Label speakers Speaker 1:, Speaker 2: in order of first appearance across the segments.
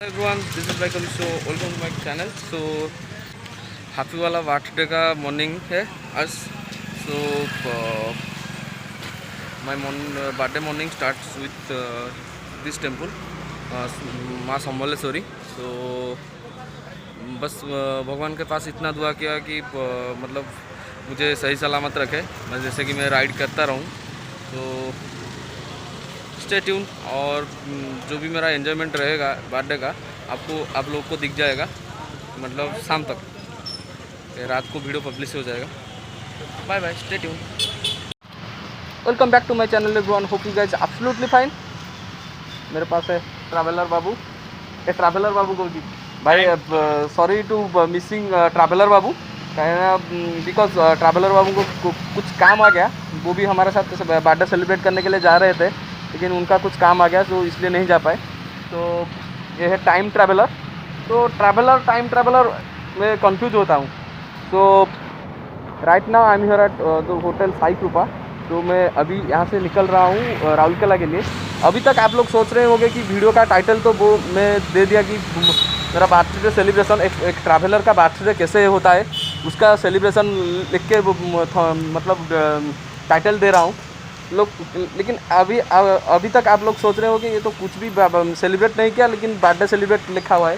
Speaker 1: everyone, this is Michael. So welcome to my channel. So happy वाला birthday का morning है आज. So my birthday morning starts with this temple, माँ सम्बलेश्वरी. So बस भगवान के पास इतना दुआ किया कि मतलब मुझे सही सलामत रखे, मैं जैसे कि मैं राइड करता रहूँ. तो स्टे ट्यून, और जो भी मेरा एंजॉयमेंट रहेगा बर्थडे का आप लोग को दिख जाएगा, मतलब शाम तक. रात को वीडियो पब्लिश हो जाएगा. Bye bye, stay tune. Welcome back to my channel everyone. Hope you guys absolutely fine. मेरे पास है ट्रैवलर बाबू. ट्रैवलर बाबू को भाई sorry to missing Traveller Babu, because Traveller Babu को कुछ काम आ गया. वो भी हमारे साथ बर्थडे सेलिब्रेट करने के लिए जा रहे थे, लेकिन उनका कुछ काम आ गया तो इसलिए नहीं जा पाए. तो ये है टाइम ट्रैवलर. तो टाइम ट्रैवलर में कंफ्यूज होता हूँ. तो right now I am here at the hotel Sai कृपा. तो मैं अभी यहाँ से निकल रहा हूँ राउरकेला के लिए. अभी तक आप लोग सोच रहे होंगे कि वीडियो का टाइटल तो वो मैं दे दिया कि मेरा बर्थडे सेलिब्रेशन, एक ट्रैवलर का बर्थडे कैसे होता है उसका सेलिब्रेशन लिख के मतलब टाइटल दे रहा हूँ लोग. लेकिन अभी तक आप लोग सोच रहे हो कि ये तो कुछ भी सेलिब्रेट नहीं किया, लेकिन बर्थडे सेलिब्रेट लिखा हुआ है.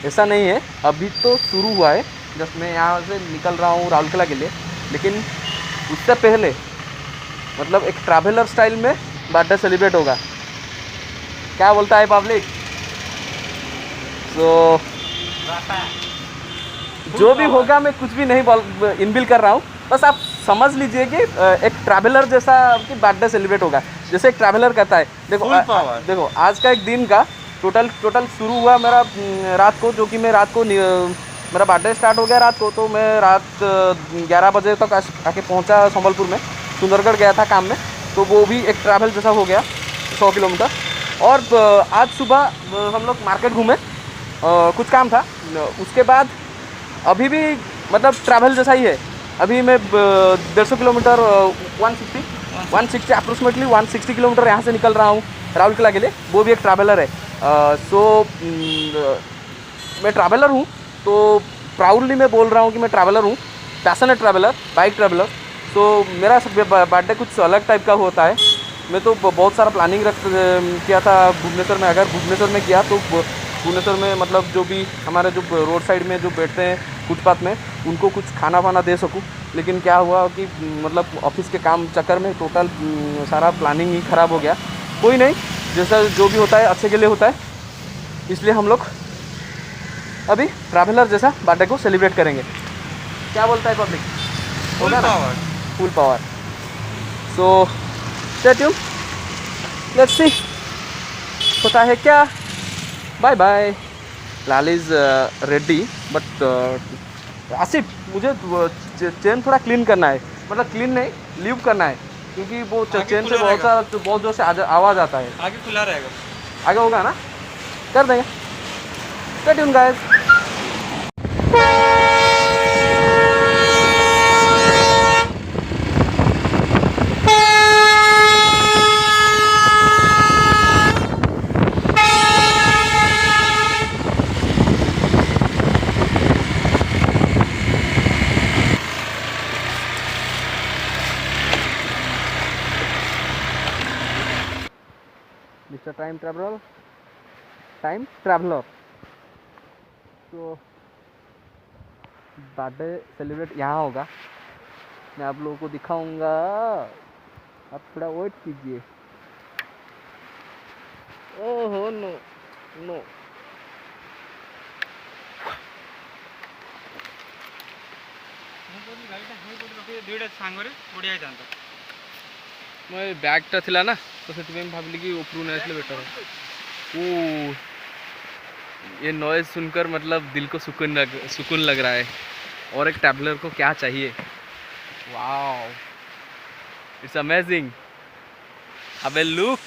Speaker 1: ऐसा नहीं है, अभी तो शुरू हुआ है. जस्ट मैं यहाँ से निकल रहा हूँ राउरकेला के लिए. लेकिन उससे पहले मतलब एक ट्रैवलर स्टाइल में बर्थडे सेलिब्रेट होगा. क्या बोलता है पब्लिक? तो जो भी होगा मैं कुछ भी नहीं इनबिल कर रहा हूँ. बस आप समझ लीजिए कि एक ट्रैवलर जैसा कि बर्थडे सेलिब्रेट होगा, जैसे एक ट्रैवलर करता है. देखो आज का एक दिन का टोटल शुरू हुआ मेरा रात को, जो कि मैं रात को मेरा बर्थडे स्टार्ट हो गया रात को. तो मैं रात 11 बजे तक आके पहुंचा संबलपुर में. सुंदरगढ़ गया था काम में, तो वो भी एक ट्रैवल जैसा हो गया 100 किलोमीटर. और आज सुबह हम लोग मार्केट घूमे, कुछ काम था. उसके बाद अभी भी मतलब ट्रैवल जैसा ही है. अभी मैं 150 किलोमीटर 160 अप्रोक्सीमेटली 160 किलोमीटर यहाँ से निकल रहा हूँ राउरकेला के लिए. वो भी एक ट्रैवलर है. सो मैं ट्रैवलर हूँ, तो प्राउडली मैं बोल रहा हूँ कि मैं ट्रैवलर हूँ, पैशनेट ट्रैवलर, बाइक ट्रैवलर. तो मेरा बर्थडे कुछ अलग टाइप का होता है. मैं तो बहुत सारा प्लानिंग किया था भुवनेश्वर में. अगर भुवनेश्वर में किया तो भुवनेश्वर में मतलब जो भी हमारे जो रोड साइड में जो बैठते हैं फुटपाथ में, उनको कुछ खाना वाना दे सकूं. लेकिन क्या हुआ कि मतलब ऑफिस के काम चक्कर में टोटल सारा प्लानिंग ही ख़राब हो गया. कोई नहीं, जैसा जो भी होता है अच्छे के लिए होता है. इसलिए हम लोग अभी ट्रैवलर जैसा बर्थडे को सेलिब्रेट करेंगे. क्या बोलता है पब्लिक? होगा ना? Full power. So stay tune, let's see होता है क्या. Bye bye. Lal is ready, but Asif मुझे चेन थोड़ा क्लीन करना है. मतलब क्लीन नहीं, लीव करना है, क्योंकि वो चेन से बहुत जोर से आवाज़ आता है.
Speaker 2: आगे खुला रहेगा.
Speaker 1: आगे होगा ना? कर देंगे. Stay tune guys. Mister time traveller. तो बर्थडे सेलिब्रेट यहाँ होगा, मैं आप लोगों को दिखाऊंगा. आप थोड़ा वेट कीजिए. ओहो नो नो. मैं बैगटा थिला ना, तो से भाविली कि उपरू नहीं आसले बेटर. ओ ये नॉइज़ सुनकर मतलब दिल को सुकून लग रहा है. और एक ट्रैवलर को क्या चाहिए. Wow, it's amazing. Have a look.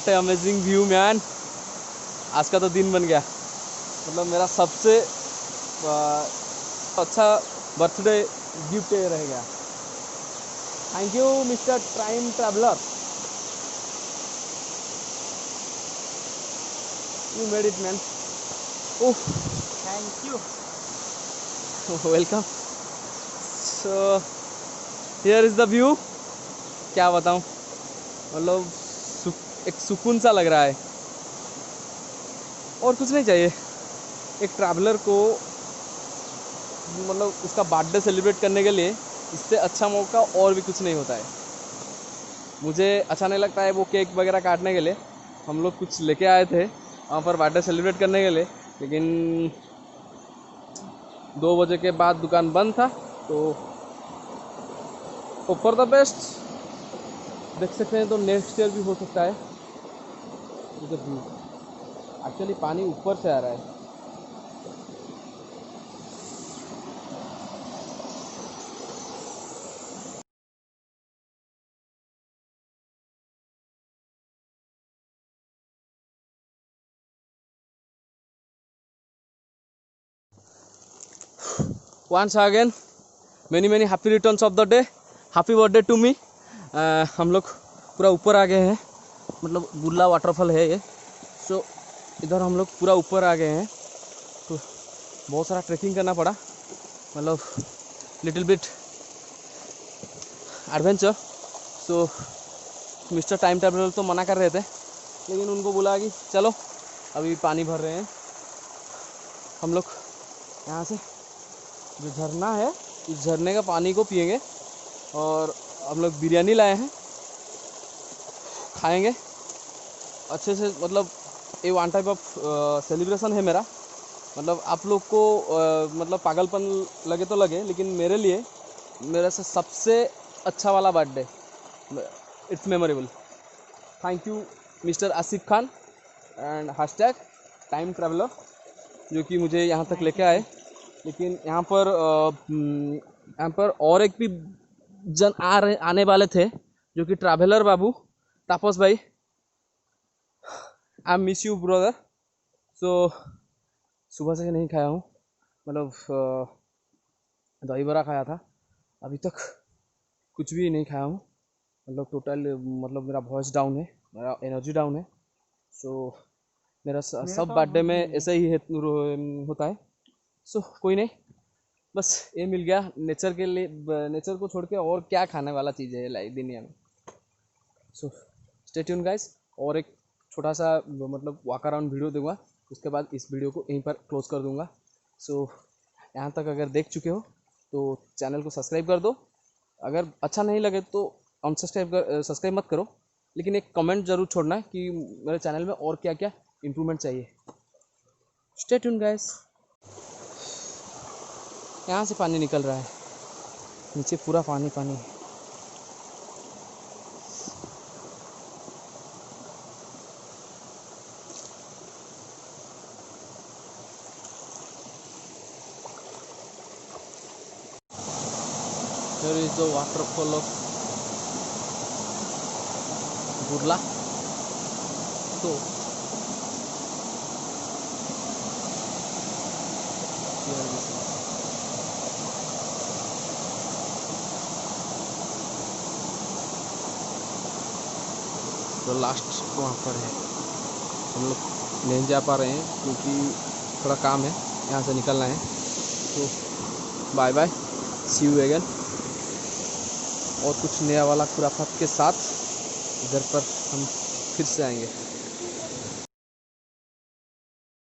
Speaker 2: What A amazing view man. आज का तो दिन बन गया, मतलब मेरा सबसे अच्छा बर्थडे गिफ्ट ये रह गया। Thank you mister time traveller, you made it man. Oh
Speaker 3: thank you.
Speaker 2: Welcome. So here is the view. क्या बताऊं, मतलब एक सुकून सा लग रहा है, और कुछ नहीं चाहिए एक ट्रैवलर को। मतलब उसका बर्थडे सेलिब्रेट करने के लिए इससे अच्छा मौका और भी कुछ नहीं होता है। मुझे अच्छा नहीं लगता है वो केक वगैरह काटने के लिए। हम लोग कुछ लेके आए थे वहाँ पर बर्थडे सेलिब्रेट करने के लिए, लेकिन 2 बजे के बाद दुकान बंद था। तो फॉर द बेस्ट देख सकते हैं, तो नेक्स्ट ईयर भी हो सकता है। एक्चुअली पानी ऊपर से आ रहा है। Once again many many happy returns of the day, happy birthday to me। हम लोग पूरा ऊपर आ गए हैं, मतलब बुल्ला वाटरफॉल है ये। सो इधर हम लोग पूरा ऊपर आ गए हैं, तो बहुत सारा ट्रैकिंग करना पड़ा, मतलब लिटिल बिट एडवेंचर। सो मिस्टर टाइम ट्रैवलर तो मना कर रहे थे, लेकिन उनको बोला कि चलो अभी पानी भर रहे हैं हम लोग। यहाँ से जो झरना है, इस झरने का पानी को पिएंगे, और हम लोग बिरयानी लाए हैं, खाएंगे अच्छे से। मतलब ये वन टाइप ऑफ सेलिब्रेशन है मेरा। मतलब आप लोग को मतलब पागलपन लगे तो लगे, लेकिन मेरे लिए मेरा से सबसे अच्छा वाला birthday, it's memorable. Thank you mister Asif Khan and hashtag time traveller, जो कि मुझे यहाँ तक लेके आए। लेकिन यहाँ पर और एक भी जन आने वाले थे, जो कि ट्रैवलर बाबू तापस भाई। I miss you brother. So सुबह से नहीं खाया हूँ, मतलब दही बड़ा खाया था, अभी तक कुछ भी नहीं खाया हूँ। मतलब टोटल मतलब मेरा वॉइस डाउन है, मेरा एनर्जी डाउन है। सो मेरा सब बर्थडे में ऐसे ही होता है। सो कोई नहीं, बस ये मिल गया नेचर के लिए। नेचर को छोड़ के और क्या खाने वाला चीज़ है लाइफ दुनिया में। सो स्टे ट्यून गाइस, और एक छोटा सा मतलब वॉक अराउंड वीडियो दूंगा, उसके बाद इस वीडियो को यहीं पर क्लोज कर दूंगा। सो यहाँ तक अगर देख चुके हो तो चैनल को सब्सक्राइब कर दो। अगर अच्छा नहीं लगे तो सब्सक्राइब मत करो, लेकिन एक कमेंट ज़रूर छोड़ना कि मेरे चैनल में और क्या क्या इम्प्रूवमेंट चाहिए। Stay tune guys. यहाँ से पानी निकल रहा है, नीचे पूरा पानी पानी है। Here is the waterfall of Burla. So here is तो लास्ट वहाँ पर है। हम लोग नहीं जा पा रहे हैं क्योंकि थोड़ा काम है, यहाँ से निकलना है। तो bye bye, see you again, और कुछ नया वाला खुराफात के साथ इधर पर हम फिर से आएंगे।